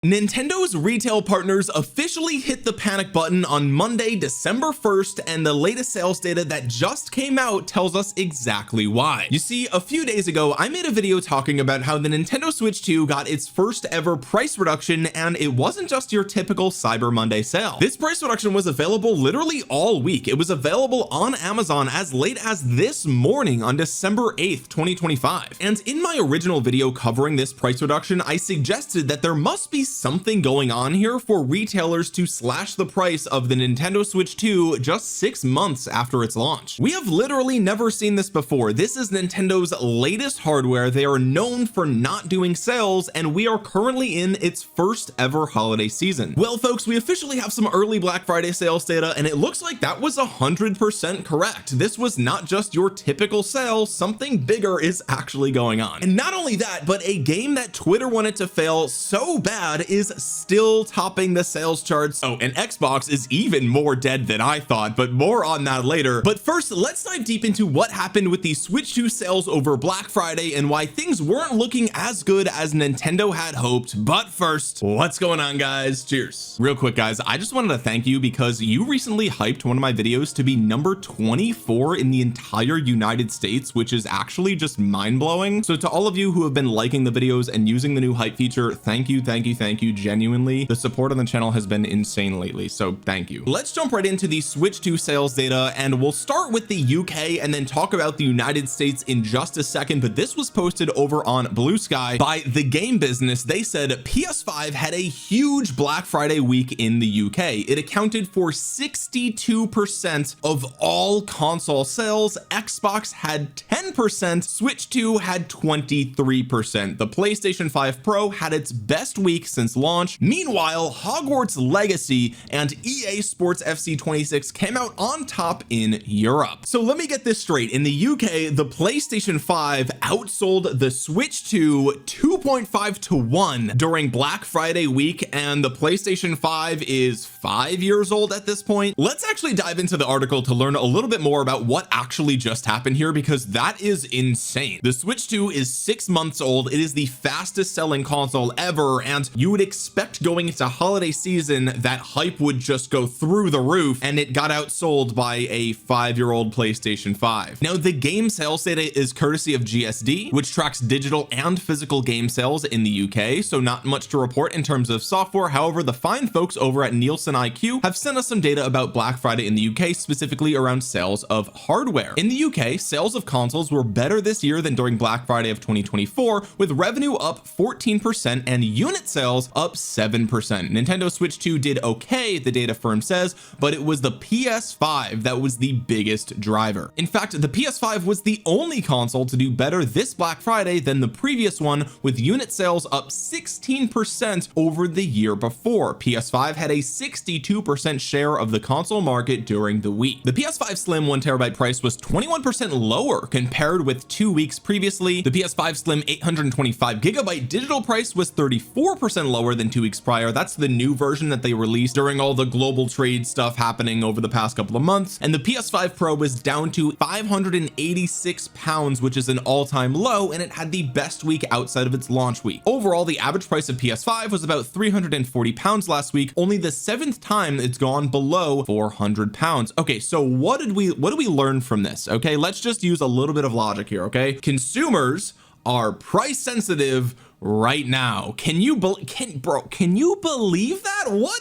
Nintendo's retail partners officially hit the panic button on Monday, December 1st, and the latest sales data that just came out tells us exactly why. You see, a few days ago, I made a video talking about how the Nintendo Switch 2 got its first ever price reduction, and it wasn't just your typical Cyber Monday sale. This price reduction was available literally all week. It was available on Amazon as late as this morning on December 8th, 2025. And in my original video covering this price reduction, I suggested that there must be something going on here for retailers to slash the price of the Nintendo Switch 2 just 6 months after its launch. We have literally never seen this before. This is Nintendo's latest hardware. They are known for not doing sales, and we are currently in its first ever holiday season. Well, folks, we officially have some early Black Friday sales data, and it looks like that was 100% correct. This was not just your typical sale. Something bigger is actually going on. And not only that, but a game that Twitter wanted to fail so bad is still topping the sales charts. Oh, and Xbox is even more dead than I thought, but more on that later. But first, let's dive deep into what happened with the Switch 2 sales over Black Friday and why things weren't looking as good as Nintendo had hoped. But first, what's going on, guys? Cheers. Real quick, guys, I just wanted to thank you because you recently hyped one of my videos to be number 24 in the entire United States, which is actually just mind-blowing. So to all of you who have been liking the videos and using the new hype feature, thank you genuinely. The support on the channel has been insane lately, so thank you. Let's jump right into the Switch 2 sales data, and we'll start with the UK and then talk about the United States in just a second. But this was posted over on Blue Sky by the Game Business. They said PS5 had a huge Black Friday week in the UK. It accounted for 62% of all console sales. Xbox had 10%, Switch 2 had 23%. The PlayStation 5 Pro had its best week since launch. Meanwhile, Hogwarts Legacy and EA Sports FC 26 came out on top in Europe. So let me get this straight. In the UK, the PlayStation 5 outsold the Switch 2 2.5 to 1 during Black Friday week, and the PlayStation 5 is 5 years old at this point. Let's actually dive into the article to learn a little bit more about what actually just happened here, because that is insane. The Switch 2 is 6 months old. It is the fastest selling console ever, and you would expect going into holiday season that hype would just go through the roof, and it got outsold by a 5-year-old PlayStation 5. Now, the game sales data is courtesy of GSD, which tracks digital and physical game sales in the UK, so not much to report in terms of software. However, the fine folks over at Nielsen IQ have sent us some data about Black Friday in the UK, specifically around sales of hardware. In the UK, sales of consoles were better this year than during Black Friday of 2024, with revenue up 14% and unit sales up 7%. Nintendo Switch 2 did okay, the data firm says, but it was the PS5 that was the biggest driver. In fact, the PS5 was the only console to do better this Black Friday than the previous one, with unit sales up 16% over the year before. PS5 had a 62% share of the console market during the week. The PS5 Slim 1TB price was 21% lower compared with 2 weeks previously. The PS5 Slim 825GB digital price was 34% lower than 2 weeks prior. That's the new version that they released during all the global trade stuff happening over the past couple of months. And the PS5 Pro was down to £586, which is an all-time low, and it had the best week outside of its launch week. Overall, the average price of PS5 was about £340 last week, only the 7th time it's gone below £400. Okay, so what do we learn from this? Okay, let's just use a little bit of logic here. Okay, consumers are price sensitive right now. Can you believe that? What?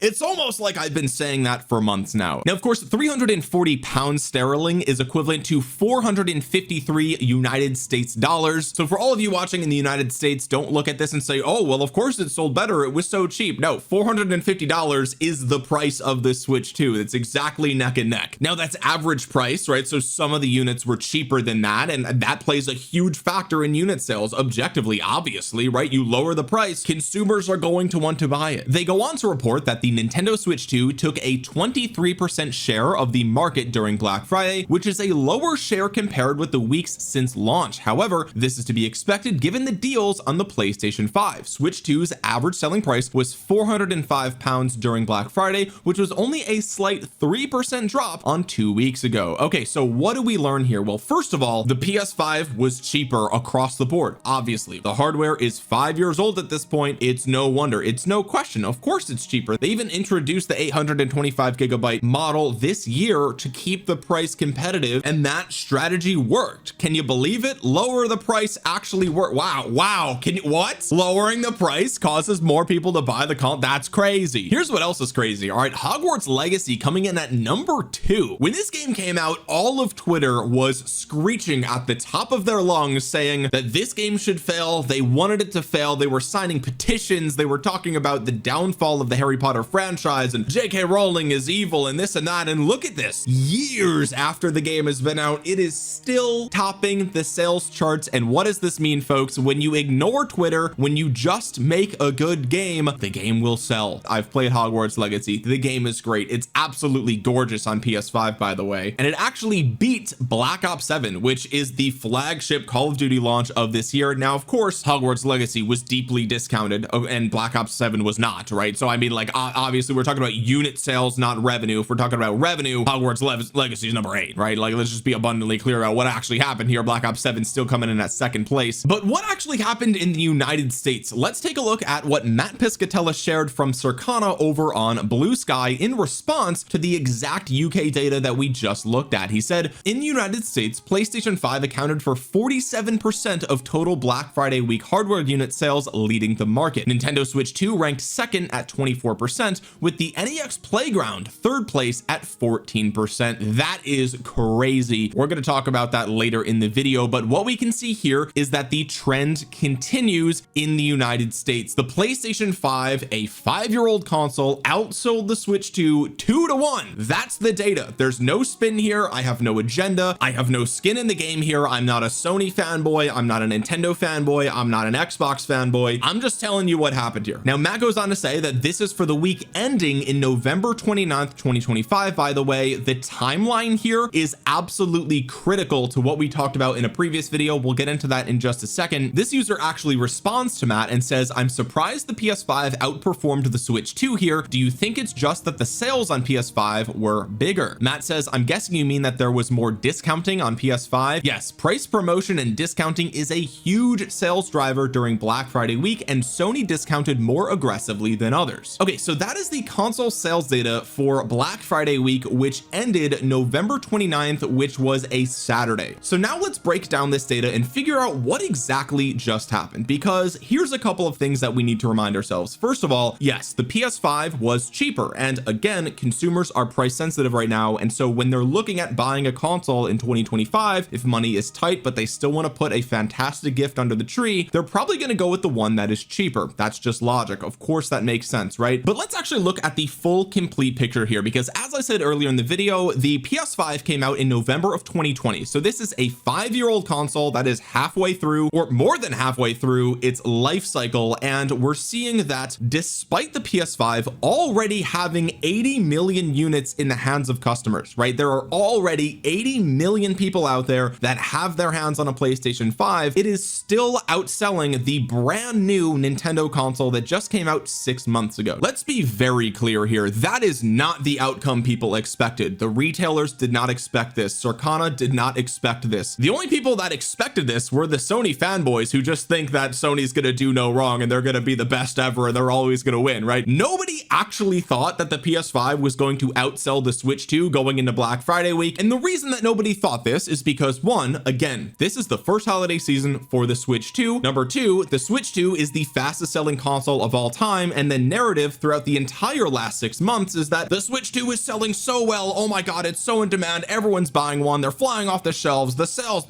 It's almost like I've been saying that for months now. Now, of course, £340 sterling is equivalent to 453 United States dollars. So for all of you watching in the United States, don't look at this and say, oh, well, of course it sold better, it was so cheap. No, $450 is the price of the Switch 2. It's exactly neck and neck. Now, that's average price, right? So some of the units were cheaper than that, and that plays a huge factor in unit sales objectively. Obviously, right? You lower the price, consumers are going to want to buy it. They go on to report that the Nintendo Switch 2 took a 23% share of the market during Black Friday, which is a lower share compared with the weeks since launch. However, this is to be expected given the deals on the PlayStation 5. Switch 2's average selling price was £405 during Black Friday, which was only a slight 3% drop on 2 weeks ago. Okay, so what do we learn here? Well, first of all, the PS5 was cheaper across the board. Obviously, the hardware is 5 years old at this point. It's no wonder, it's no question, of course it's cheaper. They even introduced the 825 gigabyte model this year to keep the price competitive, and that strategy worked. Can you believe it? Lower the price actually worked. Wow, can you, what? Lowering the price causes more people to buy the console? That's crazy. Here's what else is crazy. All right, Hogwarts Legacy coming in at number 2. When this game came out, all of Twitter was screeching at the top of their lungs saying that this game should fail. They wanted it to fail. They were signing petitions. They were talking about the downfall of the Harry Potter franchise and JK Rowling is evil and this and that. And look at this, years after the game has been out, it is still topping the sales charts. And what does this mean, folks? When you ignore Twitter, when you just make a good game, the game will sell. I've played Hogwarts Legacy. The game is great. It's absolutely gorgeous on PS5, by the way, and it actually beat Black Ops 7, which is the flagship Call of Duty launch of this year. Now, of course, Hogwarts Legacy was deeply discounted and Black Ops 7 was not, right? So I mean, like, obviously we're talking about unit sales, not revenue. If we're talking about revenue, Hogwarts Legacy is number 8, right? Like, let's just be abundantly clear about what actually happened here. Black Ops 7 still coming in at second place. But what actually happened in the United States? Let's take a look at what Matt Piscatella shared from Circana over on Blue Sky in response to the exact UK data that we just looked at. He said, in the United States, PlayStation 5 accounted for 47% of total Black Friday week hardware unit sales, leading the market. Nintendo Switch 2 ranked second at 24%, with the NEX Playground third place at 14%. That is crazy. We're going to talk about that later in the video, but what we can see here is that the trend continues in the United States. The PlayStation 5, a 5-year-old console, outsold the Switch 2 2-1. That's the data. There's no spin here. I have no agenda. I have no skin in the game here. I'm not a Sony fanboy. I'm not a Nintendo fanboy. I'm not an Xbox fanboy. I'm just telling you what happened here. Now, Matt goes on to say that this is for the week ending in November 29th, 2025. By the way, the timeline here is absolutely critical to what we talked about in a previous video. We'll get into that in just a second. This user actually responds to Matt and says, I'm surprised the PS5 outperformed the Switch 2 here. Do you think it's just that the sales on PS5 were bigger? Matt says, I'm guessing you mean that there was more discounting on PS5. Yes, price promotion and discounting is a huge sales driver during Black Friday week, and Sony discounted more aggressively than others. Okay, so that is the console sales data for Black Friday week, which ended November 29th, which was a Saturday. So now let's break down this data and figure out what exactly just happened, because here's a couple of things that we need to remind ourselves. First of all, yes, the PS5 was cheaper, and again, consumers are price sensitive right now, and so when they're looking at buying a console in 2025, if money is tight but they still want to put a fantastic gift under the tree, they're probably going to go with the one that is cheaper. That's just logic. Of course that makes sense, right? But let's actually look at the full complete picture here, because as I said earlier in the video, the PS5 came out in November of 2020. So this is a 5-year-old console that is halfway through, or more than halfway through, its life cycle, and we're seeing that despite the PS5 already having 80 million units in the hands of customers, right? There are already 80 million people out there that have their hands on a PlayStation 5. It is still outselling the brand new Nintendo console that just came out 6 months ago. Let's be very clear here. That is not the outcome people expected. The retailers did not expect this. Circana did not expect this. The only people that expected this were the Sony fanboys who just think that Sony's gonna do no wrong and they're gonna be the best ever and they're always gonna win, right? Nobody actually thought that the PS5 was going to outsell the Switch 2 going into Black Friday week. And the reason that nobody thought this is because, one, again, this is the first holiday season for the Switch 2. Number two, the Switch 2 is the fastest selling console of all time, and the narrative throughout the entire last 6 months is that the Switch 2 is selling so well. Oh my god, it's so in demand. Everyone's buying one. They're flying off the shelves. The sales.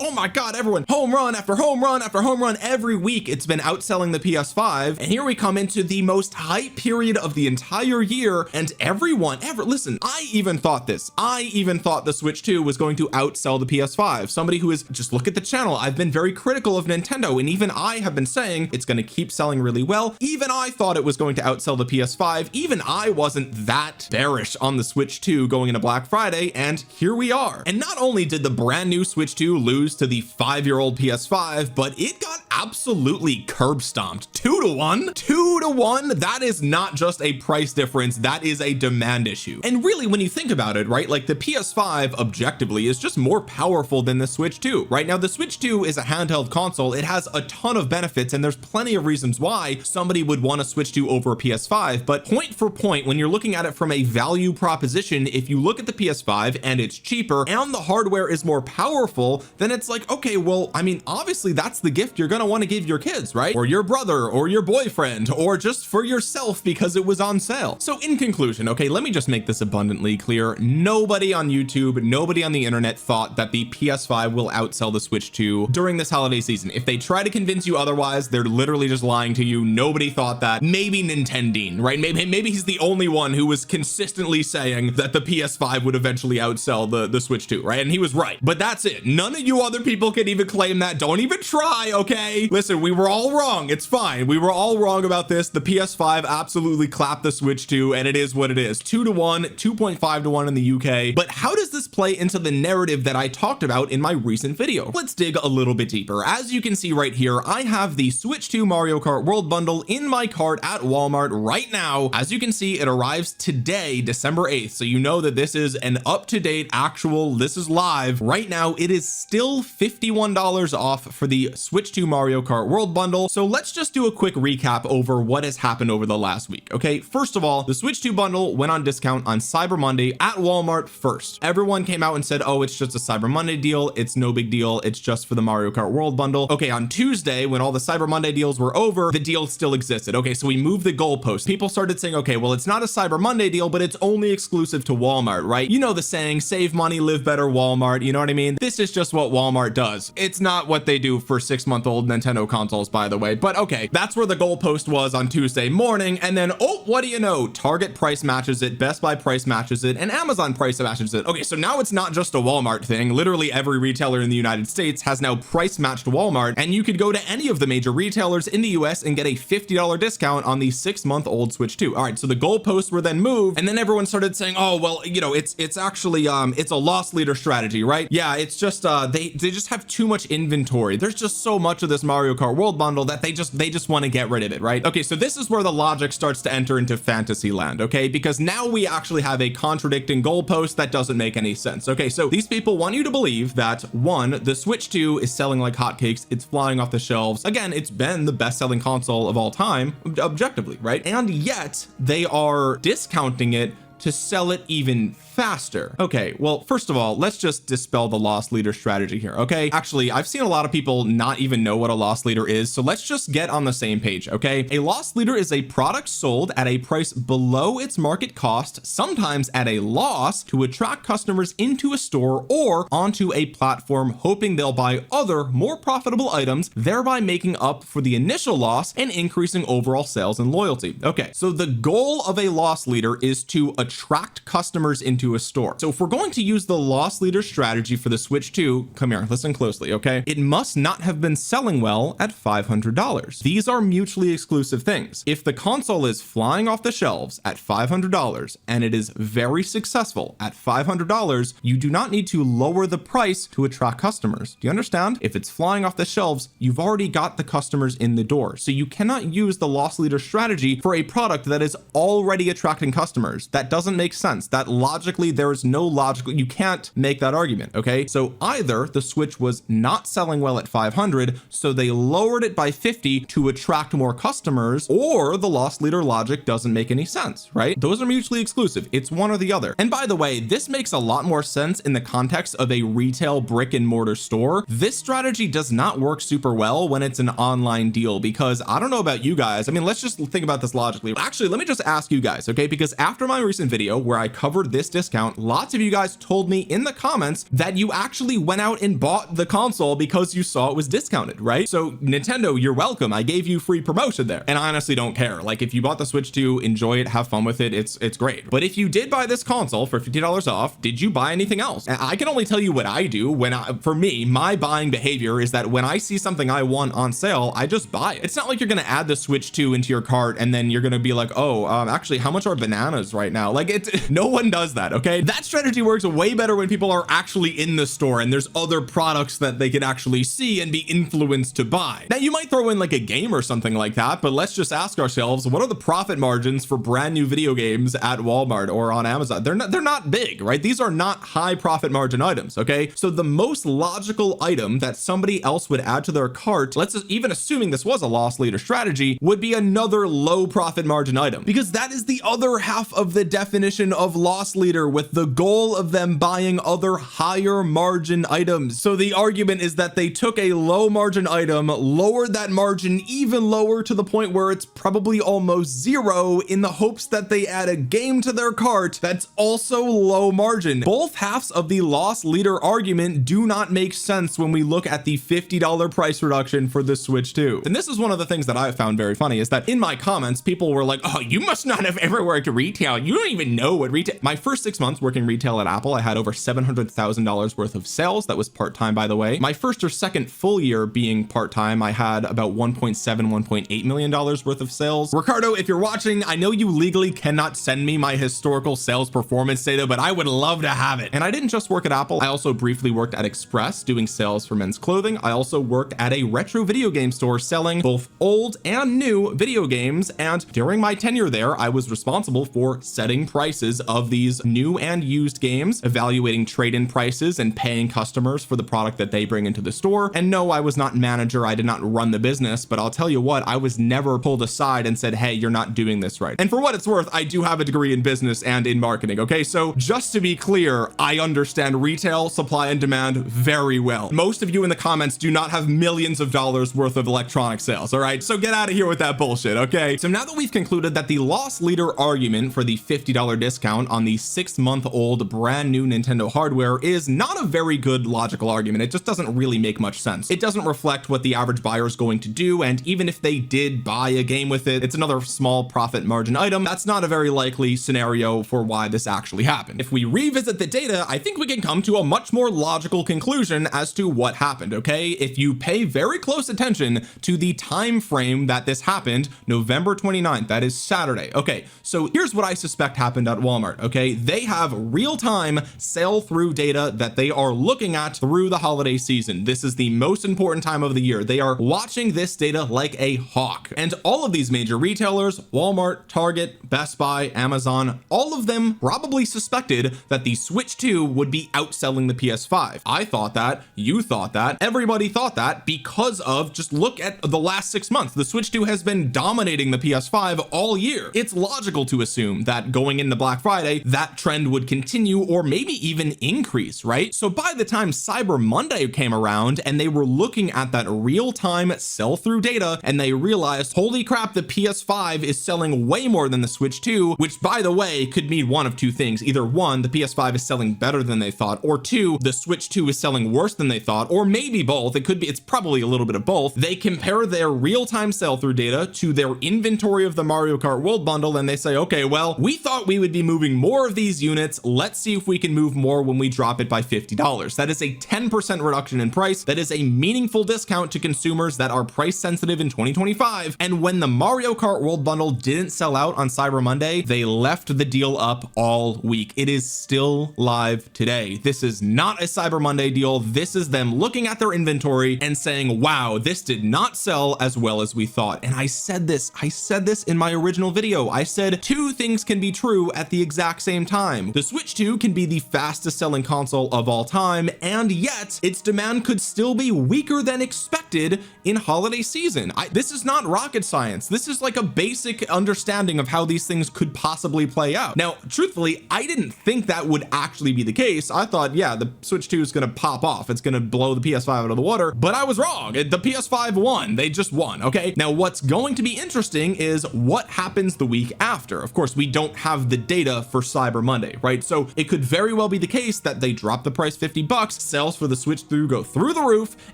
Oh my god, everyone, home run after home run after home run. Every week it's been outselling the PS5, and here we come into the most hype period of the entire year, and everyone listen, I even thought the Switch 2 was going to outsell the PS5. Somebody who is, just look at the channel, I've been very critical of Nintendo, and even I have been saying it's going to keep selling really well. Even I thought it was going to outsell the PS5. Even I wasn't that bearish on the Switch 2 going into Black Friday, and here we are. And not only did the brand new Switch 2 lose to the 5-year-old PS5, but it got absolutely curb stomped 2-1. That is not just just a price difference, that is a demand issue. And really, when you think about it, right, like the PS5 objectively is just more powerful than the Switch 2. Right now, the Switch 2 is a handheld console. It has a ton of benefits, and there's plenty of reasons why somebody would want to switch to over a PS5. But point for point, when you're looking at it from a value proposition, if you look at the PS5 and it's cheaper and the hardware is more powerful, then it's like, okay, well, I mean, obviously that's the gift you're going to want to give your kids, right? Or your brother or your boyfriend, or just for yourself because it was on sale. So in conclusion, okay, let me just make this abundantly clear. Nobody on YouTube, nobody on the internet thought that the PS5 will outsell the Switch 2 during this holiday season. If they try to convince you otherwise, they're literally just lying to you. Nobody thought that. Maybe Nintendine, right? Maybe he's the only one who was consistently saying that the PS5 would eventually outsell the Switch 2, right? And he was right. But that's it. None of you other people can even claim that. Don't even try, okay? Listen, we were all wrong. It's fine. We were all wrong about this. The PS5 absolutely clapped the Switch 2, and it is what it is. 2-1, 2.5-1 in the UK. But how does this play into the narrative that I talked about in my recent video? Let's dig a little bit deeper. As you can see right here, I have the Switch 2 Mario Kart World Bundle in my cart at Walmart right now. As you can see, it arrives today, December 8th. So you know that this is an up-to-date actual, this is live. Right now, it is still $51 off for the Switch 2 Mario Kart World Bundle. So let's just do a quick recap over what has happened over the last week. Okay, first of all, the Switch 2 bundle went on discount on Cyber Monday at Walmart first. Everyone came out and said, oh, it's just a Cyber Monday deal. It's no big deal. It's just for the Mario Kart World Bundle. Okay, on Tuesday, when all the Cyber Monday deals were over, the deal still existed. Okay, so we moved the goalpost. People started saying, okay, well, it's not a Cyber Monday deal, but it's only exclusive to Walmart, right? You know the saying, save money, live better, Walmart. You know what I mean? This is just what Walmart does. It's not what they do for 6-month-old Nintendo consoles, by the way. But okay, that's where the goalpost was on Tuesday morning. And then, oh, what do you know? Target price matches it, Best Buy price matches it, and Amazon price matches it. Okay, so now it's not just a Walmart thing. Literally every retailer in the United States has now price matched Walmart, and you could go to any of the major retailers in the US and get a $50 discount on the 6-month-old Switch 2. All right, so the goalposts were then moved, and then everyone started saying, oh, well, you know, it's actually it's a loss leader strategy, right? Yeah, it's just they just have too much inventory. There's just so much of this Mario Kart World Bundle that they just want to get rid of it, right? Okay, so this is where the logic starts to enter into fantasy land, okay? Because now we actually have a contradicting goalpost that doesn't make any sense. Okay, so these people want you to believe that, one, the Switch 2 is selling like hotcakes, it's flying off the shelves. Again, it's been the best-selling console of all time, objectively, right? And yet they are discounting it to sell it even faster. Okay, well, first of all, let's just dispel the loss leader strategy here. Okay, actually, I've seen a lot of people not even know what a loss leader is, so let's just get on the same page. Okay, a loss leader is a product sold at a price below its market cost, sometimes at a loss, to attract customers into a store or onto a platform, hoping they'll buy other more profitable items, thereby making up for the initial loss and increasing overall sales and loyalty. Okay, so the goal of a loss leader is to attract customers into a store. So if we're going to use the loss leader strategy for the Switch 2, come here, listen closely, okay? It must not have been selling well at $500. These are mutually exclusive things. If the console is flying off the shelves at $500 and it is very successful at $500, you do not need to lower the price to attract customers. Do you understand? If it's flying off the shelves, you've already got the customers in the door. So you cannot use the loss leader strategy for a product that is already attracting customers. That doesn't make sense. That logically, there is no logical, you can't make that argument. Okay, so either the Switch was not selling well at 500, so they lowered it by 50 to attract more customers, or the loss leader logic doesn't make any sense, right? Those are mutually exclusive. It's one or the other. And by the way, this makes a lot more sense in the context of a retail brick and mortar store. This strategy does not work super well when it's an online deal, because I don't know about you guys. I mean, let's just think about this logically. Actually, let me just ask you guys, okay? Because after my recent video where I covered this discount, lots of you guys told me in the comments that you actually went out and bought the console because you saw it was discounted, right? So Nintendo, you're welcome. I gave you free promotion there, and I honestly don't care. Like, if you bought the Switch 2, enjoy it, have fun with it, it's great. But if you did buy this console for $50 off, did you buy anything else? And I can only tell you what I do. For me, my buying behavior is that when I see something I want on sale, I just buy it. It's not like you're going to add the Switch 2 into your cart and then you're going to be like, oh, actually, how much are bananas right now? Like no one does that. Okay, that strategy works way better when people are actually in the store and there's other products that they can actually see and be influenced to buy. Now you might throw in like a game or something like that, but let's just ask ourselves, what are the profit margins for brand new video games at Walmart or on Amazon? They're not big, right? These are not high profit margin items. Okay, so the most logical item that somebody else would add to their cart, let's just, even assuming this was a loss leader strategy, would be another low profit margin item, because that is the other half of the definition of loss leader, with the goal of them buying other higher margin items. So the argument is that they took a low margin item, lowered that margin even lower to the point where it's probably almost zero, in the hopes that they add a game to their cart that's also low margin. Both halves of the loss leader argument do not make sense when we look at the $50 price reduction for the Switch 2. And this is one of the things that I found very funny, is that in my comments people were like, oh, you must not have ever worked retail, you don't even know what retail. My first 6 months working retail at Apple, I had over $700,000 worth of sales. That was part-time, by the way. My first or second full year being part-time, I had about $1.8 million worth of sales. Ricardo, if you're watching, I know you legally cannot send me my historical sales performance data, but I would love to have it. And I didn't just work at Apple, I also briefly worked at Express doing sales for men's clothing. I also worked at a retro video game store selling both old and new video games, and during my tenure there I was responsible for setting prices of these new and used games, evaluating trade-in prices, and paying customers for the product that they bring into the store. And no, I was not manager, I did not run the business, but I'll tell you what, I was never pulled aside and said, hey, you're not doing this right. And for what it's worth, I do have a degree in business and in marketing. Okay, so just to be clear, I understand retail, supply and demand very well. Most of you in the comments do not have millions of dollars worth of electronic sales. All right, so get out of here with that bullshit. Okay, so now that we've concluded that the loss leader argument for the $50 discount on the 6-month-old brand new Nintendo hardware is not a very good logical argument, it just doesn't really make much sense. It doesn't reflect what the average buyer is going to do, and even if they did buy a game with it, it's another small profit margin item. That's not a very likely scenario for why this actually happened. If we revisit the data, I think we can come to a much more logical conclusion as to what happened. Okay, if you pay very close attention to the time frame that this happened, November 29th, that is Saturday. Okay, so here's what I suspect happened at Walmart. Okay, they have real-time sell through data that they are looking at through the holiday season. This is the most important time of the year. They are watching this data like a hawk, and all of these major retailers, Walmart, Target, Best Buy, Amazon, all of them probably suspected that the Switch 2 would be outselling the PS5. I thought that, you thought that, everybody thought that, because of, just look at the last 6 months. The Switch 2 has been dominating the PS5 all year. It's logical to assume that going into Black Friday, that trend would continue or maybe even increase, right? So by the time Cyber Monday came around and they were looking at that real-time sell-through data, and they realized, holy crap, the PS5 is selling way more than the Switch 2, which by the way could mean one of two things. Either one, the PS5 is selling better than they thought, or two, the Switch 2 is selling worse than they thought, or maybe both. It could be, it's probably a little bit of both. They compare their real-time sell-through data to their inventory of the Mario Kart World Bundle, and they say, okay, well, we thought we would be moving more of these units, let's see if we can move more when we drop it by $50. That is a 10% reduction in price. That is a meaningful discount to consumers that are price sensitive in 2025. And when the Mario Kart World Bundle didn't sell out on Cyber Monday, they left the deal up all week. It is still live today. This is not a Cyber Monday deal. This is them looking at their inventory and saying, wow, this did not sell as well as we thought. And I said this in my original video. I said two things can be true at the exact same time. The Switch 2 can be the fastest selling console of all time, and yet its demand could still be weaker than expected in holiday season. This is not rocket science. This is like a basic understanding of how these things could possibly play out. Now, truthfully, I didn't think that would actually be the case. I thought, yeah, the Switch 2 is going to pop off. It's going to blow the PS5 out of the water, but I was wrong. The PS5 won. They just won. Okay. Now what's going to be interesting is what happens the week after. Of course, we don't have the data for Cyber Monday, right? So it could very well be the case that they drop the price $50, sales for the Switch 2 go through the roof,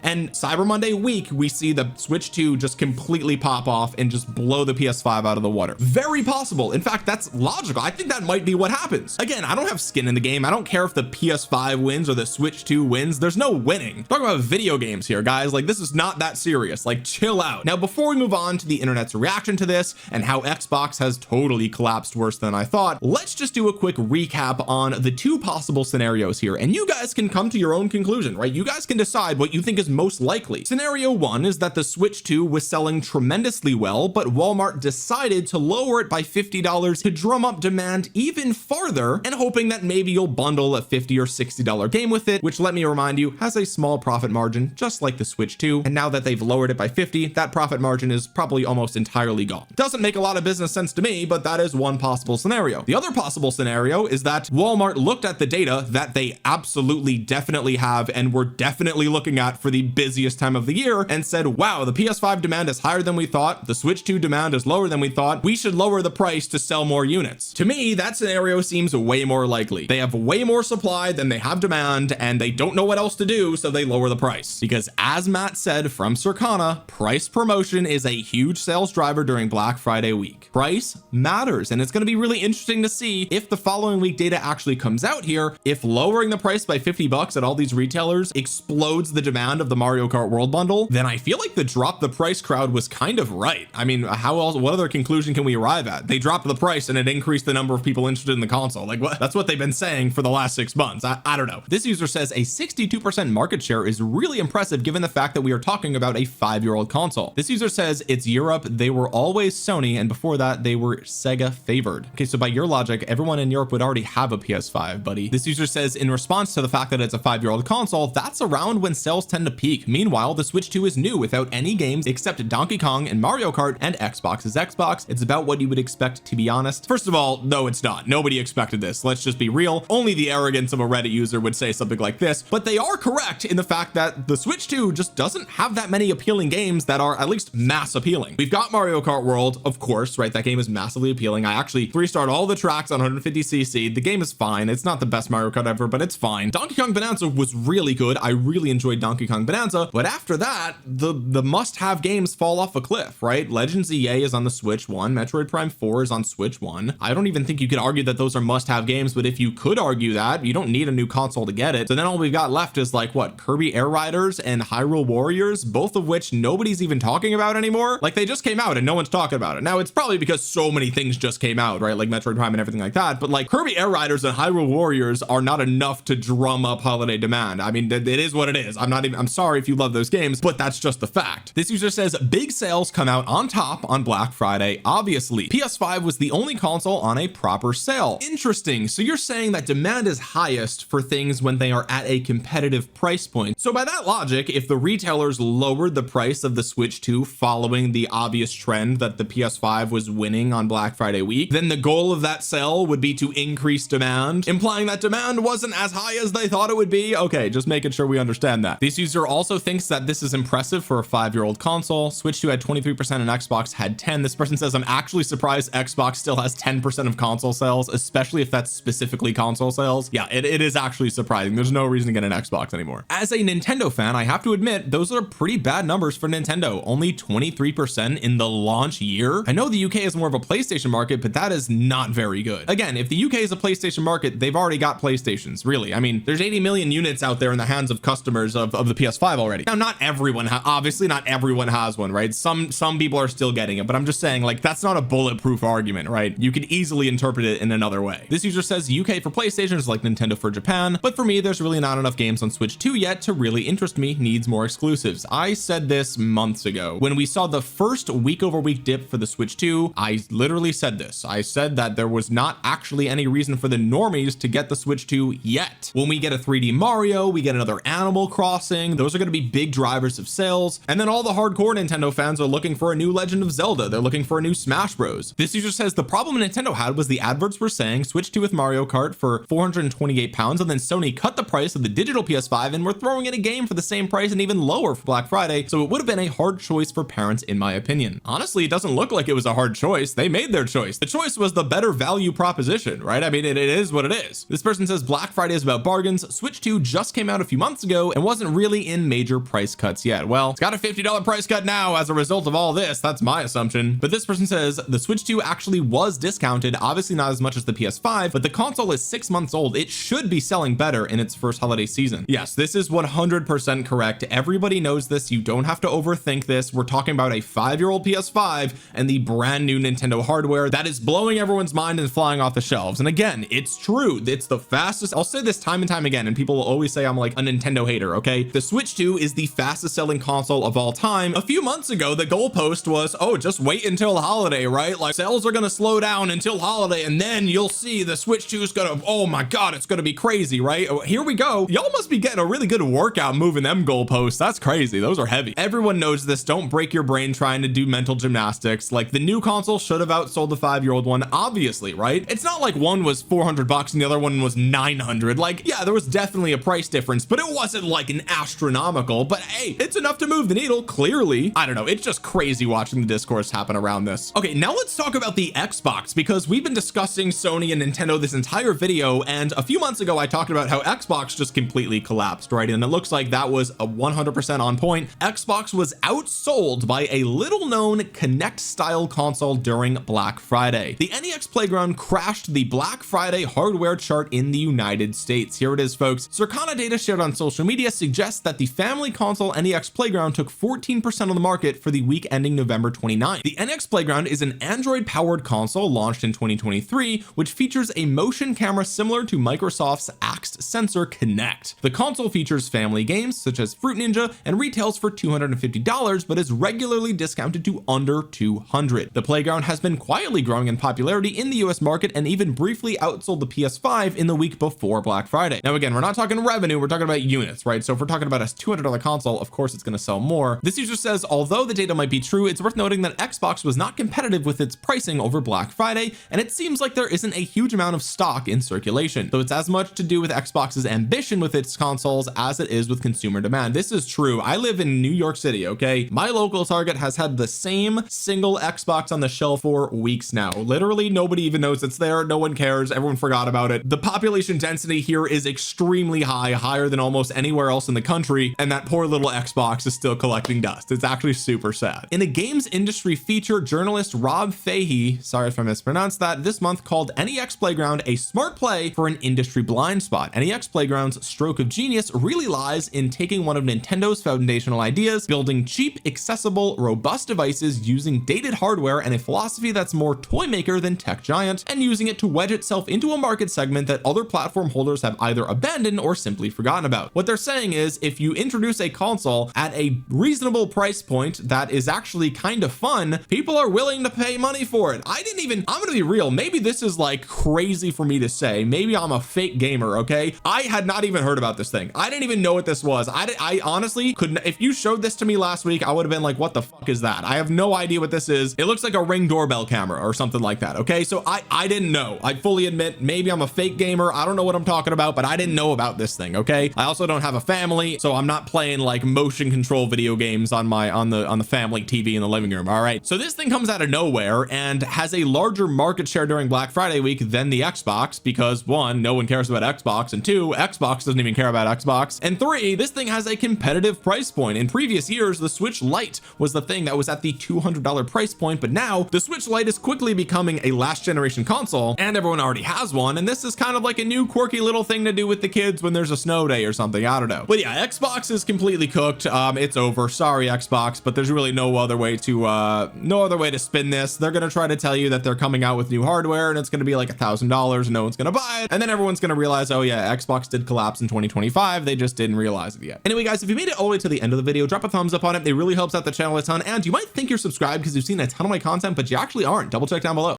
and Cyber Monday week, we see the Switch 2 just completely pop off and just blow the PS5 out of the water. Very possible. In fact, that's logical. I think that might be what happens. Again, I don't have skin in the game. I don't care if the PS5 wins or the Switch 2 wins. There's no winning. Talk about video games here, guys. Like, this is not that serious. Like, chill out. Now, before we move on to the internet's reaction to this and how Xbox has totally collapsed worse than I thought, thought let's just do a quick recap on the two possible scenarios here, and you guys can come to your own conclusion, right? You guys can decide what you think is most likely. Scenario 1 is that the Switch 2 was selling tremendously well, but Walmart decided to lower it by $50 to drum up demand even farther, and hoping that maybe you'll bundle a $50 or $60 game with it, which, let me remind you, has a small profit margin just like the Switch 2. And now that they've lowered it by 50, that profit margin is probably almost entirely gone. Doesn't make a lot of business sense to me, but that is one possible scenario. The other possible scenario is that Walmart looked at the data that they absolutely definitely have and were definitely looking at for the busiest time of the year and said, wow, the PS5 demand is higher than we thought, the Switch 2 demand is lower than we thought, we should lower the price to sell more units. To me, that scenario seems way more likely. They have way more supply than they have demand, and they don't know what else to do, so they lower the price. Because as Matt said from Circana, price promotion is a huge sales driver during Black Friday week. Price matters, and it's going to be really interesting to see if the following week data actually comes out here, if lowering the price by $50 at all these retailers explodes the demand of the Mario Kart World Bundle. Then I feel like the drop the price crowd was kind of right. I mean, how else, what other conclusion can we arrive at? They dropped the price and it increased the number of people interested in the console. Like, what? That's what they've been saying for the last 6 months. I don't know. This user says a 62% market share is really impressive given the fact that we are talking about a 5-year-old console. This user says it's Europe, they were always Sony, and before that they were Sega favored. Okay, so by your logic, everyone in Europe would already have a PS5, buddy. This user says in response to the fact that it's a 5-year-old console, that's around when sales tend to peak. Meanwhile, the Switch 2 is new without any games except Donkey Kong and Mario Kart, and Xbox is Xbox. It's about what you would expect, to be honest. First of all, no, it's not. Nobody expected this. Let's just be real. Only the arrogance of a Reddit user would say something like this, but they are correct in the fact that the Switch 2 just doesn't have that many appealing games that are at least mass appealing. We've got Mario Kart World, of course, right? That game is massively appealing. I actually 3-starred all the tracks on 150cc. The game is fine. It's not the best Mario Kart ever, but it's fine. Donkey Kong Bonanza was really good. I really enjoyed Donkey Kong Bonanza, but after that, the must-have games fall off a cliff, right? Legends EA is on the Switch 1. Metroid Prime 4 is on Switch 1. I don't even think you could argue that those are must-have games, but if you could argue that, you don't need a new console to get it. So then all we've got left is like what, Kirby Air Riders and Hyrule Warriors, both of which nobody's even talking about anymore. Like, they just came out and no one's talking about it. Now it's probably because so many things just came out, right? Like Metroid Prime and everything like that. But like Kirby Air Riders and Hyrule Warriors are not enough to drum up holiday demand. I mean, it is what it is. I'm sorry if you love those games, but that's just the fact. This user says big sales come out on top on Black Friday. Obviously, PS5 was the only console on a proper sale. Interesting. So you're saying that demand is highest for things when they are at a competitive price point. So by that logic, if the retailers lowered the price of the Switch 2 following the obvious trend that the PS5 was winning on Black Friday week, then the goal of that sale would be to increase demand, implying that demand wasn't as high as they thought it would be. Okay, just making sure we understand that. This user also thinks that this is impressive for a 5-year-old console. Switch 2 had 23% and Xbox had 10. This person says, I'm actually surprised Xbox still has 10% of console sales, especially if that's specifically console sales. Yeah, it is actually surprising. There's no reason to get an Xbox anymore. As a Nintendo fan, I have to admit, those are pretty bad numbers for Nintendo. Only 23% in the launch year. I know the UK is more of a PlayStation market, but that is not very good. Again, if the UK is a PlayStation market, they've already got PlayStations, really. I mean, there's 80 million units out there in the hands of customers of the PS5 already. Now, not everyone, obviously not everyone has one, right? Some people are still getting it, but I'm just saying, like, that's not a bulletproof argument, right? You could easily interpret it in another way. This user says UK for PlayStation is like Nintendo for Japan, but for me, there's really not enough games on Switch 2 yet to really interest me. Needs more exclusives. I said this months ago. When we saw the first week-over-week dip for the Switch 2, I literally said this. I said that there was not actually any reason for the normies to get the Switch 2 yet. When we get a 3D Mario, we get another Animal Crossing, those are going to be big drivers of sales. And then all the hardcore Nintendo fans are looking for a new Legend of Zelda. They're looking for a new Smash Bros. This user says the problem Nintendo had was the adverts were saying Switch 2 with Mario Kart for £428, and then Sony cut the price of the digital PS5 and we're throwing in a game for the same price and even lower for Black Friday. So it would have been a hard choice for parents, in my opinion. Honestly, it doesn't look like it was a hard choice. They made their choice. The choice was the better value proposition, right? I mean, it is what it is. This person says Black Friday is about bargains. Switch 2 just came out a few months ago and wasn't really in major price cuts yet. Well, it's got a $50 price cut now as a result of all this. That's my assumption. But this person says the Switch 2 actually was discounted, obviously not as much as the PS5, but the console is 6 months old. It should be selling better in its first holiday season. Yes, this is 100% correct. Everybody knows this. You don't have to overthink this. We're talking about a 5-year-old PS5 and the brand new Nintendo hardware that is blowing everyone's everyone's mind and flying off the shelves. And again, it's true, it's the fastest. I'll say this time and time again, and people will always say I'm like a Nintendo hater. Okay, the Switch 2 is the fastest selling console of all time. A few months ago the goalpost was, oh, just wait until holiday, right? Like sales are gonna slow down until holiday and then you'll see the Switch 2 is gonna, oh my god, it's gonna be crazy, right? Here we go. Y'all must be getting a really good workout moving them goalposts. That's crazy. Those are heavy. Everyone knows this. Don't break your brain trying to do mental gymnastics. Like the new console should have outsold the 5-year-old one, obviously, right? It's not like one was $400 and the other one was 900. Like, yeah, there was definitely a price difference, but it wasn't like an astronomical. But hey, it's enough to move the needle, clearly. I don't know, it's just crazy watching the discourse happen around this. Okay, now let's talk about the Xbox, because we've been discussing Sony and Nintendo this entire video, and a few months ago I talked about how Xbox just completely collapsed, right? And it looks like that was a 100% on point. Xbox was outsold by a little known Kinect style console during Black Friday. The NEX Playground crashed the Black Friday hardware chart in the United States. Here it is, folks. Circana data shared on social media suggests that the family console NEX Playground took 14% of the market for the week ending November 29th. The NX Playground is an Android powered console launched in 2023, which features a motion camera similar to Microsoft's Axed sensor Kinect. The console features family games such as Fruit Ninja and retails for $250, but is regularly discounted to under $200. The Playground has been quietly growing in popularity in the US market and even briefly outsold the PS5 in the week before Black Friday. Now again, we're not talking revenue, we're talking about units, right? So if we're talking about a $200 console, of course it's going to sell more. This user says, although the data might be true, it's worth noting that Xbox was not competitive with its pricing over Black Friday, and it seems like there isn't a huge amount of stock in circulation. So it's as much to do with Xbox's ambition with its consoles as it is with consumer demand. This is true. I live in New York City, okay? My local Target has had the same single Xbox on the shelf for weeks now. Literally nobody even knows it's there. No one cares. Everyone forgot about it. The population density here is extremely high, higher than almost anywhere else in the country, and that poor little Xbox is still collecting dust. It's actually super sad. In a games industry feature, journalist Rob Fahey, sorry if I mispronounced that, this month called NEX Playground a smart play for an industry blind spot. NEX Playground's stroke of genius really lies in taking one of Nintendo's foundational ideas, building cheap, accessible, robust devices using dated hardware and a philosophy that's more toy maker than tech giant, and using it to wedge itself into a market segment that other platform holders have either abandoned or simply forgotten about. What they're saying is, if you introduce a console at a reasonable price point that is actually kind of fun, people are willing to pay money for it. I'm gonna be real, maybe this is like crazy for me to say, maybe I'm a fake gamer, okay? I had not even heard about this thing. I didn't even know what this was. I honestly couldn't. If you showed this to me last week, I would have been like, what the fuck is that? I have no idea what this is. It looks like a Ring doorbell camera or something like that, okay? So I didn't know. I fully admit, maybe I'm a fake gamer. I don't know what I'm talking about, but I didn't know about this thing, okay? I also don't have a family, so I'm not playing like motion control video games on the family TV in the living room. All right, so this thing comes out of nowhere and has a larger market share during Black Friday week than the Xbox, because one, no one cares about Xbox, and two, Xbox doesn't even care about Xbox, and three, this thing has a competitive price point. In previous years, the Switch Lite was the thing that was at the $200 price point, but now the Switch Lite is quickly becoming a last generation console and everyone already has one, and this is kind of like a new quirky little thing to do with the kids when there's a snow day or something. I don't know, but yeah, Xbox is completely cooked. It's over. Sorry, Xbox, but there's really no other way to spin this. They're gonna try to tell you that they're coming out with new hardware and it's gonna be like $1,000 and no one's gonna buy it, and then everyone's gonna realize, oh yeah, Xbox did collapse in 2025. They just didn't realize it yet. Anyway, guys, if you made it all the way to the end of the video, drop a thumbs up on it. It really helps out the channel a ton, and you might think you're subscribed because you've seen a ton of my content, but you actually aren't. Double check down below.